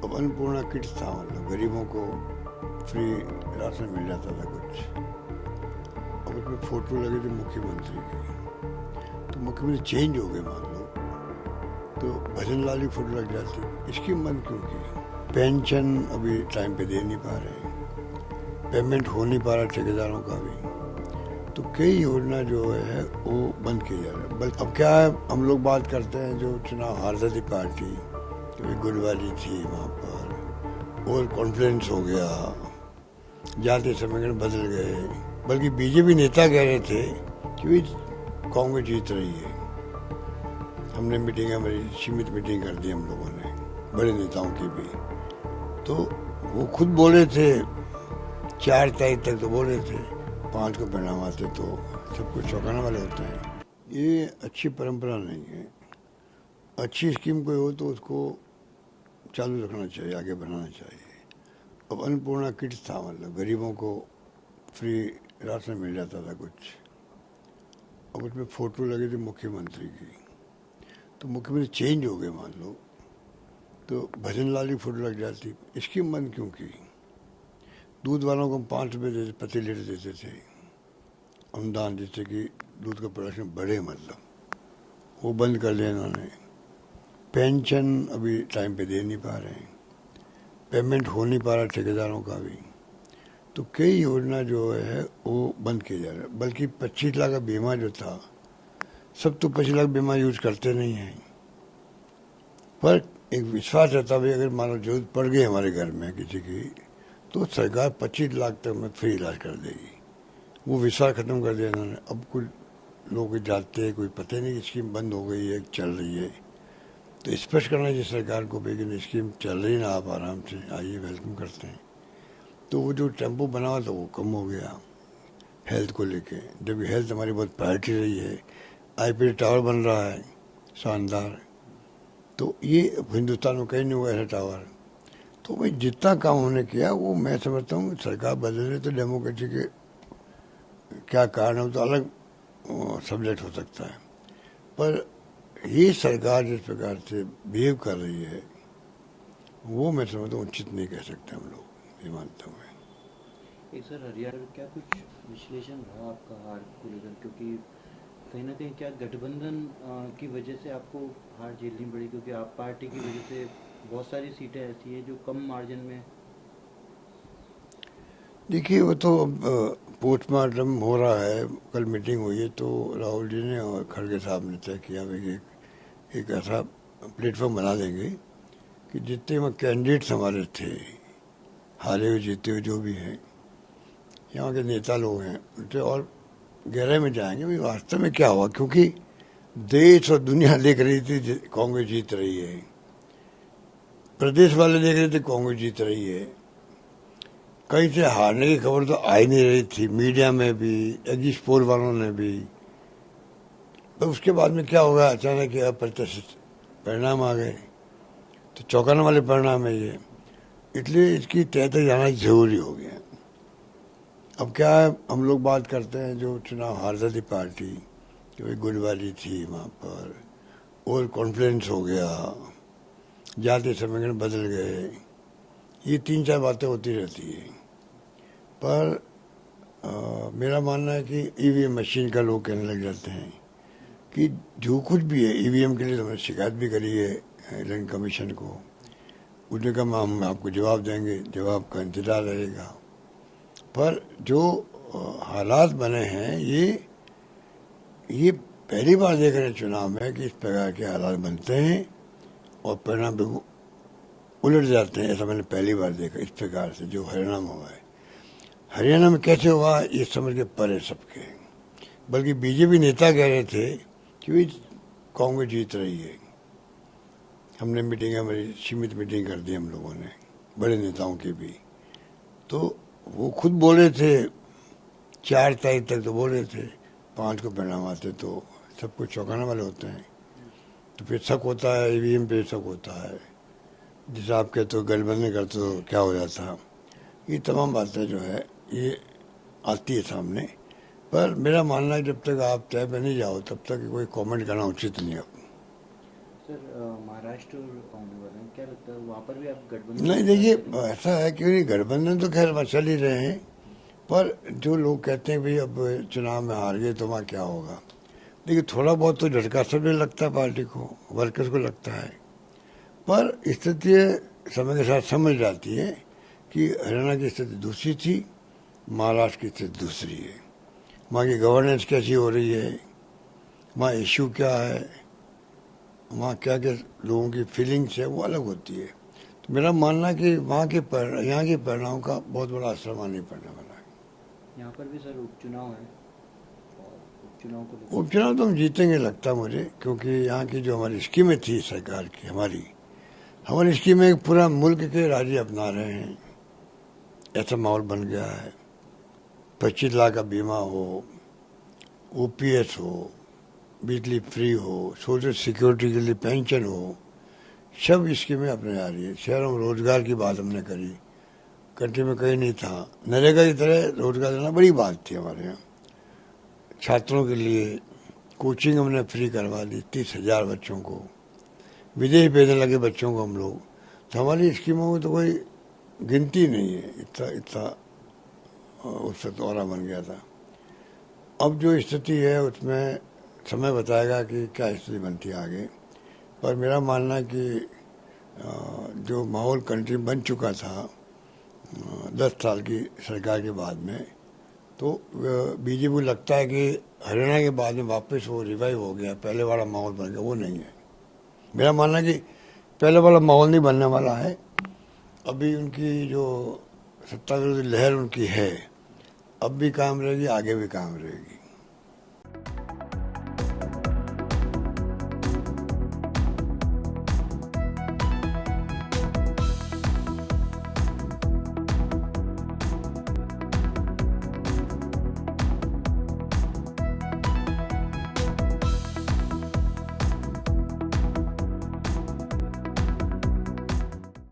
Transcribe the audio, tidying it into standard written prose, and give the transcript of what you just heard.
अब अन्नपूर्णा किट्स था, मतलब गरीबों को फ्री राशन मिल जाता था कुछ। अब उसमें फोटो लगे थे मुख्यमंत्री की, तो मुख्यमंत्री चेंज हो गए मान लो, तो भजन लाल की फोटो लग जाती। स्कीम बंद क्यों की? पेंशन अभी टाइम पे दे नहीं पा रहे, पेमेंट हो नहीं पा रहा ठेकेदारों का भी, तो कई योजना जो है वो बंद की जा रही है। बल्कि अब क्या है, हम लोग बात करते हैं जो चुनाव हार जाती पार्टी, गुडवाली थी वहाँ पर, और कॉन्फ्रेंस हो गया, जाते समीकरण बदल गए। बल्कि बीजेपी नेता कह रहे थे कि कांग्रेस जीत रही है। हमने मीटिंग, हमारी सीमित मीटिंग कर दी हम लोगों ने, बड़े नेताओं की भी, तो वो खुद बोले थे 4 तारीख तक, तो बोले थे 5 को परिणाम आते तो सब कुछ चौंकाने वाले होते हैं। ये अच्छी परंपरा नहीं है। अच्छी स्कीम कोई हो तो उसको चालू रखना चाहिए, आगे बढ़ाना चाहिए। अब अन्नपूर्णा किट्स था, मतलब गरीबों को फ्री राशन मिल जाता था कुछ। अब उसमें फोटो लगे थे मुख्यमंत्री की, तो मुख्यमंत्री चेंज हो गए मान लो, तो भजन लाल की फोटो लग जाती। स्कीम बंद क्यों की? दूध वालों को 5 रुपये देते, प्रति लीटर देते थे अनुदान, जिससे कि दूध का प्रोडक्शन बढ़े, मतलब वो बंद कर दिया इन्होंने। पेंशन अभी टाइम पे दे नहीं पा रहे, पेमेंट हो नहीं पा रहा ठेकेदारों का भी, तो कई योजना जो है वो बंद किए जा रहे हैं। बल्कि 25 लाख का बीमा जो था, सब तो 25 लाख बीमा यूज करते नहीं हैं, पर एक विश्वास रहता भाई अगर मान लो जरूरत पड़ गई हमारे घर में किसी की, तो सरकार 25 लाख तक में फ्री इलाज कर देगी। वो विश्वास खत्म कर दिया इन्होंने। अब कुछ लोग जाते हैं, कोई पता ही नहीं स्कीम बंद हो गई है, चल रही है, तो स्पष्ट करना चाहिए सरकार को भी कि स्कीम चल रही ना, आप आराम से आइए, वेलकम करते हैं। तो वो जो टेम्पो बना हुआ था वो कम हो गया हेल्थ को लेके, जबकि हेल्थ हमारी बहुत प्रायोरिटी रही है। आईपीएल टावर बन रहा है शानदार, तो ये हिंदुस्तान में कहीं नहीं हुआ ऐसा टावर। तो भाई जितना काम उन्होंने किया वो मैं समझता हूँ सरकार बदल रही, तो डेमोक्रेसी के क्या कारण है तो अलग सब्जेक्ट हो सकता है, पर ये सरकार जिस प्रकार से बिहेव कर रही है वो मैं समझता हूँ उचित नहीं कह सकते हम लोग, ये मानता हूँ मैं। एक सर हरियाणा में क्या कुछ विश्लेषण रहा आपका हार को लेकर, क्योंकि कहीं ना कहीं क्या गठबंधन की वजह से आपको हार झेलनी पड़ी, क्योंकि आप पार्टी की वजह से बहुत सारी सीटें ऐसी हैं जो कम मार्जिन में। देखिए वो तो अब पोस्टमार्टम हो रहा है, कल मीटिंग हुई है, तो राहुल जी ने और खड़गे साहब ने तय किया भाई एक ऐसा प्लेटफॉर्म बना देंगे कि जितने वहाँ कैंडिडेट्स हमारे थे, हारे हुए जीते हुए जो भी हैं, यहाँ के नेता लोग हैं, उनसे और गहराई में जाएंगे भाई वास्तव में क्या हुआ। क्योंकि देश और दुनिया देख रही थी कांग्रेस जीत रही है, प्रदेश वाले देख रहे थे कांग्रेस जीत रही है, कहीं से हारने की खबर तो आ ही नहीं रही थी, मीडिया में भी, एग्जिट पोल वालों ने भी। तो उसके बाद में क्या होगा, अचानक अप्रत्याशित परिणाम आ गए, तो चौंकाने वाले परिणाम है ये, इसलिए इसकी तय तक जाना जरूरी हो गया। अब क्या है, हम लोग बात करते हैं जो चुनाव हार जाती पार्टी, कि गुडवाली थी वहाँ पर, और कॉन्फ्रेंस हो गया, जाते समीकरण बदल गए, ये 3-4 बातें होती रहती है। पर मेरा मानना है कि ईवीएम मशीन का लोग कहने लग जाते हैं कि जो कुछ भी है ईवीएम के लिए, तो हमने शिकायत भी करी है इलेक्शन कमीशन को, उसने कहा हम आपको जवाब देंगे, जवाब का इंतजार रहेगा। पर जो हालात बने हैं ये पहली बार देख रहे हैं चुनाव में कि इस प्रकार के हालात बनते हैं और परिणाम बिल्कुल उलट जाते हैं। ऐसा मैंने पहली बार देखा इस प्रकार से जो हरियाणा में हुआ है। हरियाणा में कैसे हुआ ये समझ के परे सबके, बल्कि बीजेपी नेता कह रहे थे कि कांग्रेस जीत रही है। हमने मीटिंग, हमारी सीमित मीटिंग कर दी हम लोगों ने, बड़े नेताओं की भी, तो वो खुद बोले थे 4 तारीख तक, तो बोले थे 5 को परिणाम आते तो सब कुछ चौंकाने वाले होते हैं। तो फिर शक होता है, ईवीएम पे शक होता है, जैसे आप कहते हो गठबंधन करते तो क्या हो जाता। ये तमाम बातें जो है ये आती है सामने, पर मेरा मानना है जब तक आप तय पे नहीं जाओ तब तक कोई कमेंट करना उचित नहीं है। सर महाराष्ट्र और होने वाला है, क्या लगता है वहाँ पर भी आप गठबंधन? नहीं देखिए, ऐसा है क्यों नहीं, गठबंधन तो खैर वहाँ चल ही रहे हैं, पर जो लोग कहते हैं भाई अब चुनाव में हार गए तो वहाँ क्या होगा, देखिए थोड़ा बहुत तो झटका सबने लगता है, पार्टी को, वर्कर्स को लगता है, पर स्थिति समय के साथ समझ जाती है कि हरियाणा की स्थिति दूसरी थी, महाराष्ट्र की स्थिति दूसरी है, वहाँ की गवर्नेंस कैसी हो रही है, वहाँ इश्यू क्या है, वहाँ क्या क्या लोगों की फीलिंग्स है, वो अलग होती है। तो मेरा मानना है कि वहाँ के यहाँ के परिणाम का बहुत बड़ा असर वहाँ नहीं पड़ने वाला है। यहाँ पर भी सर उपचुनाव है और उपचुनाव को उपचुनाव तो हम जीतेंगे लगता है मुझे, क्योंकि यहाँ की जो हमारी स्कीमें थी सरकार की, हमारी स्कीमें पूरा मुल्क के राज्य अपना रहे हैं, ऐसा माहौल बन गया है। 25 लाख का बीमा हो, ओपीएस हो, बिजली फ्री हो, सोशल सिक्योरिटी के लिए पेंशन हो, सब स्कीमें अपने आ रही है। शहरों में रोजगार की बात हमने करी, कंट्री में कहीं नहीं था, नरेगा की तरह रोजगार देना बड़ी बात थी हमारे यहाँ। छात्रों के लिए कोचिंग हमने फ्री करवा दी 30,000 बच्चों को, विदेश भेजने लगे बच्चों को हम लोग। तो हमारी स्कीमों में तो कोई गिनती नहीं है, इतना उससे दौरा बन गया था। अब जो स्थिति है उसमें समय बताएगा कि क्या स्थिति बनती है आगे, पर मेरा मानना है कि जो माहौल कंट्री बन चुका था 10 साल की सरकार के बाद में, तो बीजेपी को लगता है कि हरियाणा के बाद में वापस वो रिवाइव हो गया, पहले वाला माहौल बन गया, वो नहीं है। मेरा मानना है कि पहले वाला माहौल नहीं बनने वाला है। अभी उनकी जो सत्ता विरोधी लहर उनकी है, अब भी काम रहेगी, आगे भी काम रहेगी।